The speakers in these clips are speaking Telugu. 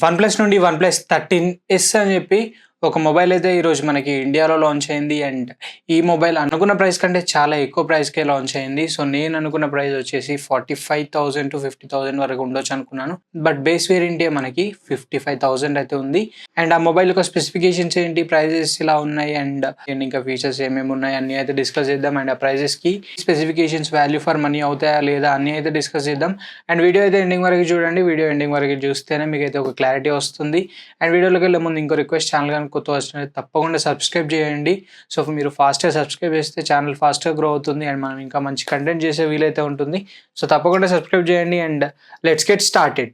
వన్‌ప్లస్ నుండి వన్‌ప్లస్ 13 అని చెప్పి ఒక మొబైల్ అయితే ఈరోజు మనకి ఇండియాలో లాంచ్ అయింది. అండ్ ఈ మొబైల్ అనుకున్న ప్రైస్ కంటే చాలా ఎక్కువ ప్రైస్‌కే లాంచ్ అయింది. సో, నేను అనుకున్న ప్రైస్ వచ్చేసి 45,000-50,000 వరకు ఉండొచ్చు అనుకున్నాను. బట్ బేస్ వేరియంటే మనకి 55,000 అయితే ఉంది. అండ్ ఆ మొబైల్ యొక్క స్పెసిఫికేషన్స్ ఏంటి, ప్రైజెస్ ఇలా ఉన్నాయి అండ్ ఇంకా ఫీచర్స్ ఏమేమి ఉన్నాయి అన్నీ అయితే డిస్కస్ చేద్దాం. అండ్ ఆ ప్రైజెస్‌కి స్పెసిఫికేషన్స్ వాల్యూ ఫర్ మనీ అవుతాయా లేదా అన్నీ అయితే డిస్కస్ చేద్దాం. అండ్ వీడియో అయితే ఎండింగ్ వరకు చూడండి. వీడియో ఎండింగ్ వరకు చూస్తేనే మీకైతే ఒక క్లారిటీ వస్తుంది. అండ్ వీడియోలోకి వెళ్ళే ముందు ఇంకో రిక్వెస్ట్, ఛానల్ కానీ కొత్త వచ్చినట్లయితే తప్పకుండా సబ్స్క్రైబ్ చేయండి. సో, మీరు ఫాస్ట్‌గా సబ్స్క్రైబ్ చేస్తే ఛానల్ ఫాస్ట్‌గా గ్రో అవుతుంది అండ్ మనం ఇంకా మంచి కంటెంట్ చేసే వీలైతే ఉంటుంది. సో, తప్పకుండా సబ్స్క్రైబ్ చేయండి and let's get started.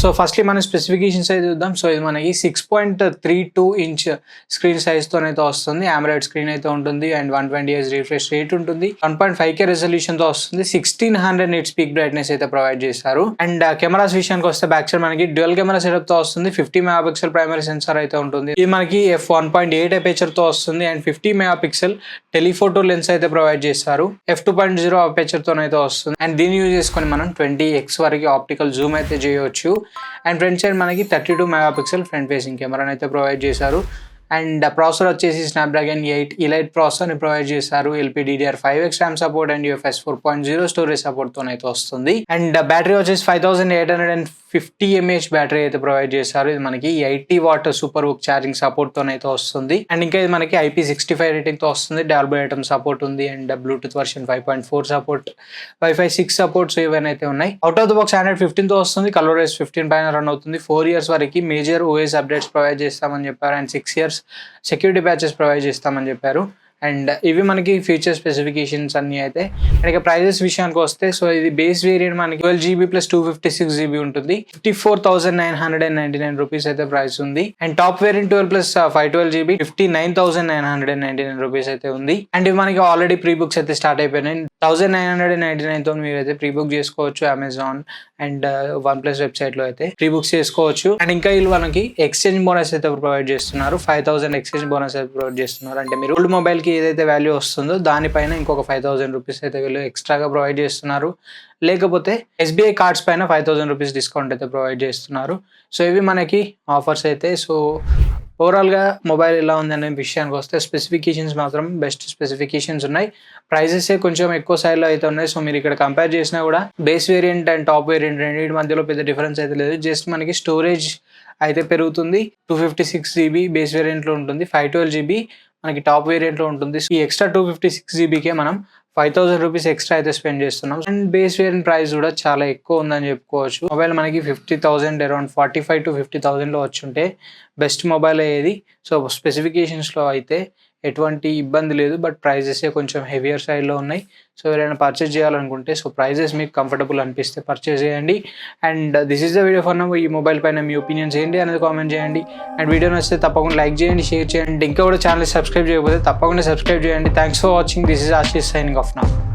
So, firstly మన స్పెసిఫికేషన్స్ అయితే చూద్దాం. సో, ఇది మనకి 6.32 ఇంచ్ స్క్రీన్ సైజ్‌తోనైతే వస్తుంది. AMOLED స్క్రీన్ అయితే ఉంటుంది అండ్ 120 Hz రిఫ్రెష్ రేట్ ఉంటుంది. 1.5K రెజల్యూషన్‌తో వస్తుంది. 1600 నిట్స్ పీక్ బ్రైట్‌నెస్ అయితే ప్రొవైడ్ చేశారు. అండ్ కెమెరాస్ విషయానికి వస్తే బ్యాక్ సైడ్ మనకి డ్యూయల్ కెమెరా సెటప్‌తో వస్తుంది. 50 మెగాపిక్సెల్ ప్రైమరీ సెన్సార్ అయితే ఉంటుంది. ఇది మనకి f1.8 అపేచర్‌తో వస్తుంది అండ్ 50 మెగాపిక్సెల్ టెలిఫోటో లెన్స్ అయితే ప్రొవైడ్ చేశారు. f2.0 అపేచర్‌తోనైతే వస్తుంది. అండ్ దీన్ని యూజ్ చేసుకొని మనం 20x వరకు ఆప్టికల్ జూమ్ అయితే చేయవచ్చు. అండ్ ఫ్రంట్ సైడ్ మనకి 32 మెగాపిక్సెల్ ఫ్రంట్ ఫేసింగ్ కెమెరాని అయితే ప్రొవైడ్ చేశారు. అండ్ ప్రాసెసర్ వచ్చేసి స్నాప్డ్రాగన్ 8 ఎలైట్ ప్రాసెసర్ని ప్రొవైడ్ చేశారు. LPDDR5X RAM support and UFS 4.0 storage సపోర్ట్తోనైతే వస్తుంది. అండ్ బ్యాటరీ వచ్చేసి 5850 mAh బ్యాటరీ అయితే ప్రొవైడ్ చేశారు. ఇది మనకి 80 వాట్ సూపర్ హుక్ ఛార్జింగ్ సపోర్ట్తోనైతే వస్తుంది. అండ్ ఇంకా ఇది మనకి IP65 రేటింగ్తో వస్తుంది. డాల్బీ ఐటమ్ సపోర్ట్ ఉంది and Bluetooth version 5.4 support, Wi-Fi 6 supports ఇవన్నీ అయితే ఉన్నాయి. Out of the box Android 15తో వస్తుంది. ColorOS 15 పైన రన్ అవుతుంది. 4 years వరకు మేజర్ OS అప్డేట్స్ ప్రొవైడ్ చేస్తామని చెప్పారు and 6 years security patches provide చేస్తామని చెప్పారు. అండ్ ఇవి మనకి ఫ్యూచర్ స్పెసిఫికేషన్స్ అన్నీ అయితే. అండ్ ఇక ప్రైజెస్ విషయానికి వస్తే, సో ఇది బేస్ వేరియంట్ మనకి 12GB ప్లస్ 256GB ఉంటుంది. 54,999 రూపీస్ అయితే ప్రైస్ ఉంది. And top variant 12 plus 512GB 59,999 rupees అయితే ఉంది. అండ్ ఇవి మనకి ఆల్రెడీ ప్రీ బుక్స్ అయితే స్టార్ట్ అయిపోయినాయి. 1999తో మీరైతే ప్రీ బుక్ చేసుకోవచ్చు. అమెజాన్ అండ్ వన్‌ప్లస్ వెబ్సైట్లో అయితే ప్రీ బుక్స్ చేసుకోవచ్చు. అండ్ ఇంకా వీళ్ళు మనకి ఎక్స్చేంజ్ బోనస్ అయితే ప్రొవైడ్ చేస్తున్నారు. 5,000 ఎక్స్చేంజ్ బోనస్ అయితే ప్రొవైడ్ చేస్తున్నారు. అంటే మీరు ఓల్డ్ మొబైల్కి ఏదైతే వాల్యూ వస్తుందో దానిపైన ఇంకొక 5,000 రూపీస్ అయితే వీళ్ళు ఎక్స్ట్రాగా ప్రొవైడ్ చేస్తున్నారు. లేకపోతే SBI కార్డ్స్ పైన 5,000 రూపీస్ డిస్కౌంట్ అయితే ప్రొవైడ్ చేస్తున్నారు. సో, ఇవి మనకి ఆఫర్స్ అయితే. సో, ఓవరాల్గా మొబైల్ ఎలా ఉందనే విషయానికి వస్తే స్పెసిఫికేషన్స్ మాత్రం బెస్ట్ స్పెసిఫికేషన్స్ ఉన్నాయి. ప్రైజెసే కొంచెం ఎక్కువ సైడ్లో అయితే ఉన్నాయి. సో, మీరు ఇక్కడ కంపేర్ చేసినా కూడా base variant and top variant రెండింటి మధ్యలో పెద్ద డిఫరెన్స్ అయితే లేదు. జస్ట్ మనకి స్టోరేజ్ అయితే పెరుగుతుంది. 256GB బేస్ వేరియంట్లో ఉంటుంది. 512GB మనకి టాప్ వేరియంట్లో ఉంటుంది. ఈ ఎక్స్ట్రా 256GBకే మనం 5,000 రూపీస్ ఎక్స్ట్రా అయితే స్పెండ్ చేస్తున్నాం. అండ్ బేస్ వేరియంట్ ప్రైస్ కూడా చాలా ఎక్కువ ఉందని చెప్పుకోవచ్చు. మొబైల్ మనకి 50,000 అరౌండ్ 45,000 to 50,000లో వచ్చుంటే బెస్ట్ మొబైల్ అయ్యేది. సో, స్పెసిఫికేషన్స్లో అయితే ఎటువంటి ఇబ్బంది లేదు. బట్ ప్రైజెసే కొంచెం హెవియర్ సైడ్లో ఉన్నాయి. సో, ఎవరైనా పర్చేస్ చేయాలనుకుంటే సో ప్రైజెస్ మీకు కంఫర్టబుల్ అనిపిస్తే పర్చేస్ చేయండి. And this is the video for now. ఈ మొబైల్ పైన మీ ఒపీనియన్స్ ఏంటి అనేది కామెంట్ చేయండి. అండ్ వీడియో నచ్చితే తప్పకుండా లైక్ చేయండి, షేర్ చేయండి. ఇంకా కూడా ఛానల్ సబ్స్క్రైబ్ చేయకపోతే తప్పకుండా సబ్స్క్రైబ్ చేయండి. Thanks for watching. This is Ashish signing off now.